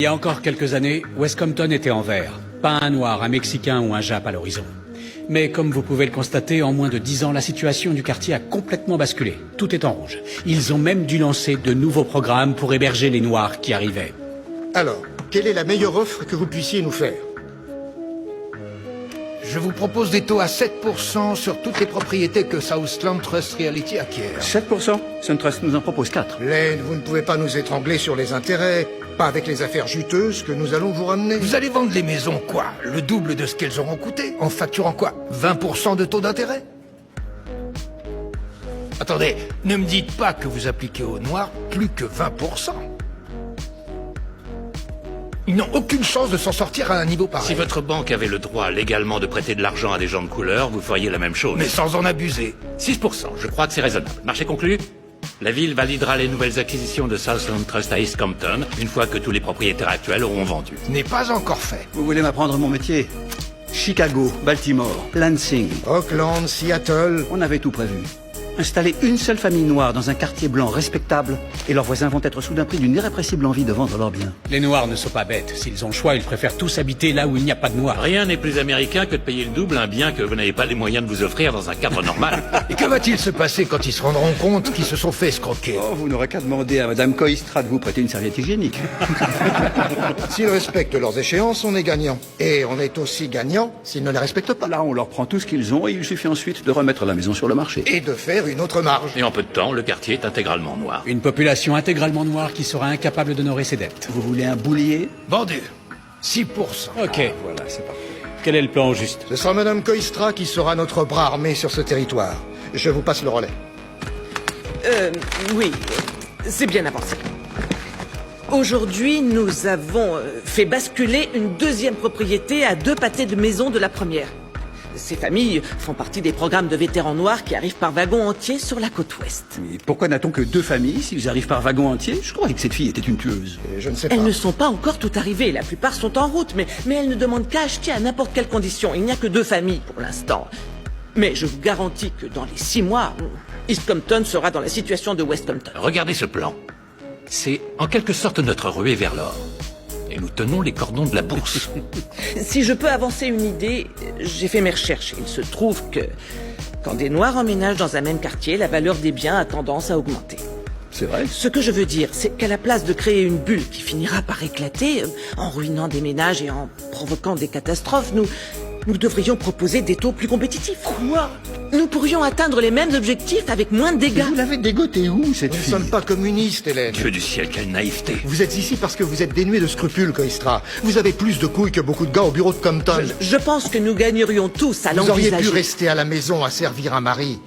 Il y a encore quelques années, West Compton était en vert. Pas un noir, un mexicain ou un Jap à l'horizon. Mais comme vous pouvez le constater, en moins de 10 ans, la situation du quartier a complètement basculé. Tout est en rouge. Ils ont même dû lancer de nouveaux programmes pour héberger les noirs qui arrivaient. Alors, quelle est la meilleure offre que vous puissiez nous faire? Je vous propose des taux à 7% sur toutes les propriétés que Southland Trust Realty acquiert. 7%? SunTrust nous en propose 4. Len, vous ne pouvez pas nous étrangler sur les intérêts, pas avec les affaires juteuses que nous allons vous ramener. Vous allez vendre les maisons, quoi? Le double de ce qu'elles auront coûté, en facturant quoi? 20% de taux d'intérêt? Attendez, ne me dites pas que vous appliquez aux Noirs plus que 20%. Ils n'ont aucune chance de s'en sortir à un niveau pareil. Si votre banque avait le droit légalement de prêter de l'argent à des gens de couleur, vous feriez la même chose. Mais sans en abuser. 6%, je crois que c'est raisonnable. Marché conclu? La ville validera les nouvelles acquisitions de Southland Trust à East Compton une fois que tous les propriétaires actuels auront vendu. Ce n'est pas encore fait. Vous voulez m'apprendre mon métier? Chicago, Baltimore, Lansing. Auckland, Seattle... On avait tout prévu. Installer une seule famille noire dans un quartier blanc respectable et leurs voisins vont être soudain pris d'une irrépressible envie de vendre leurs biens. Les noirs ne sont pas bêtes. S'ils ont le choix, ils préfèrent tous habiter là où il n'y a pas de noirs. Rien n'est plus américain que de payer le double un bien que vous n'avez pas les moyens de vous offrir dans un cadre normal. Et que va-t-il se passer quand ils se rendront compte qu'ils se sont fait escroquer? Oh, vous n'aurez qu'à demander à Madame Coistra de vous prêter une serviette hygiénique. S'ils respectent leurs échéances, on est gagnant. Et on est aussi gagnant s'ils ne les respectent pas. Là, on leur prend tout ce qu'ils ont et il suffit ensuite de remettre la maison sur le marché. Et de faire une autre marge. Et en peu de temps, le quartier est intégralement noir. Une population intégralement noire qui sera incapable d'honorer ses dettes. Vous voulez un boulier? Vendu. 6%. Ok. Voilà, c'est parfait. Quel est le plan au juste? Ce sera Madame Coistra qui sera notre bras armé sur ce territoire. Je vous passe le relais. Oui, c'est bien avancé. Aujourd'hui, nous avons fait basculer une deuxième propriété à 2 pâtés de maison de la première. Ces familles font partie des programmes de vétérans noirs qui arrivent par wagon entier sur la côte ouest. Mais pourquoi n'a-t-on que 2 familles s'ils arrivent par wagon entier? Je croyais que cette fille était une tueuse. Et je ne sais pas. Elles ne sont pas encore toutes arrivées, la plupart sont en route, mais elles ne demandent qu'à acheter à n'importe quelle condition. Il n'y a que 2 familles pour l'instant. Mais je vous garantis que dans les 6 mois, East Compton sera dans la situation de West Compton. Regardez ce plan. C'est en quelque sorte notre ruée vers l'or. Et nous tenons les cordons de la bourse. Si je peux avancer une idée, j'ai fait mes recherches. Il se trouve que quand des Noirs emménagent dans un même quartier, la valeur des biens a tendance à augmenter. C'est vrai? Ce que je veux dire, c'est qu'à la place de créer une bulle qui finira par éclater, en ruinant des ménages et en provoquant des catastrophes, nous devrions proposer des taux plus compétitifs. Quoi? Nous pourrions atteindre les mêmes objectifs avec moins de dégâts. Vous l'avez dégoté où, cette Nous fille? Nous ne sommes pas communistes, Hélène. Dieu du ciel, quelle naïveté. Vous êtes ici parce que vous êtes dénué de scrupules, Coistra. Vous avez plus de couilles que beaucoup de gars au bureau de Compton. Je pense que nous gagnerions tous à Vous auriez l'envisager. pu rester à la maison à servir un mari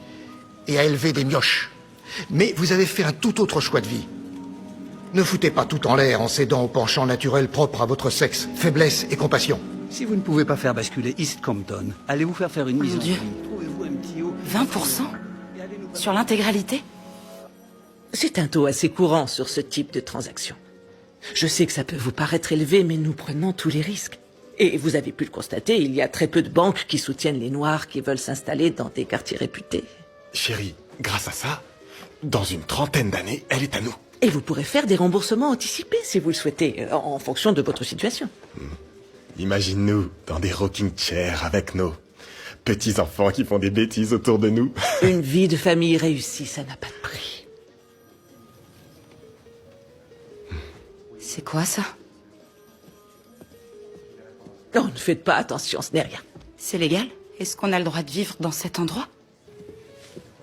et à élever des mioches. Mais vous avez fait un tout autre choix de vie. Ne foutez pas tout en l'air en cédant au penchant naturel propre à votre sexe, faiblesse et compassion. Si vous ne pouvez pas faire basculer East Compton, allez vous faire une mise en Dieu. prix. Trouvez-vous un petit haut. 20% sur l'intégralité? C'est un taux assez courant sur ce type de transaction. Je sais que ça peut vous paraître élevé, mais nous prenons tous les risques. Et vous avez pu le constater, il y a très peu de banques qui soutiennent les Noirs qui veulent s'installer dans des quartiers réputés. Chérie, grâce à ça, dans une trentaine d'années, elle est à nous. Et vous pourrez faire des remboursements anticipés si vous le souhaitez, en fonction de votre situation. Imagine-nous dans des rocking chairs avec nos petits-enfants qui font des bêtises autour de nous. Une vie de famille réussie, ça n'a pas de prix. C'est quoi ça? Oh, ne faites pas attention, ce n'est rien. C'est légal? Est-ce qu'on a le droit de vivre dans cet endroit?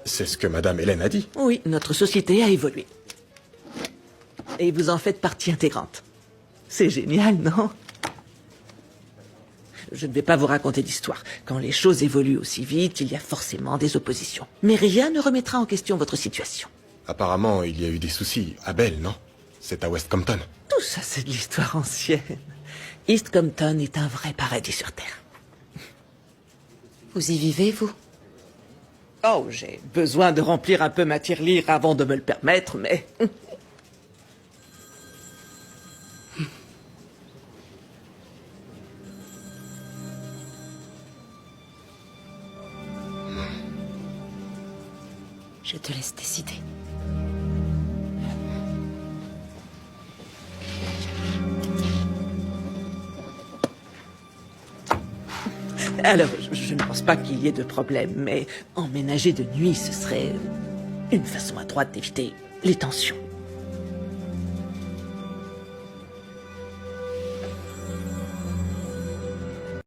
C'est ce que Madame Hélène a dit. Oui, notre société a évolué. Et vous en faites partie intégrante. C'est génial, non? Je ne vais pas vous raconter d'histoire. Quand les choses évoluent aussi vite, il y a forcément des oppositions. Mais rien ne remettra en question votre situation. Apparemment, il y a eu des soucis. À Belle, non? C'est à West Compton. Tout ça, c'est de l'histoire ancienne. East Compton est un vrai paradis sur Terre. Vous y vivez, vous? Oh, j'ai besoin de remplir un peu ma tirelire avant de me le permettre, mais... Je te laisse décider. Alors, je ne pense pas qu'il y ait de problème, mais emménager de nuit, ce serait une façon adroite d'éviter les tensions.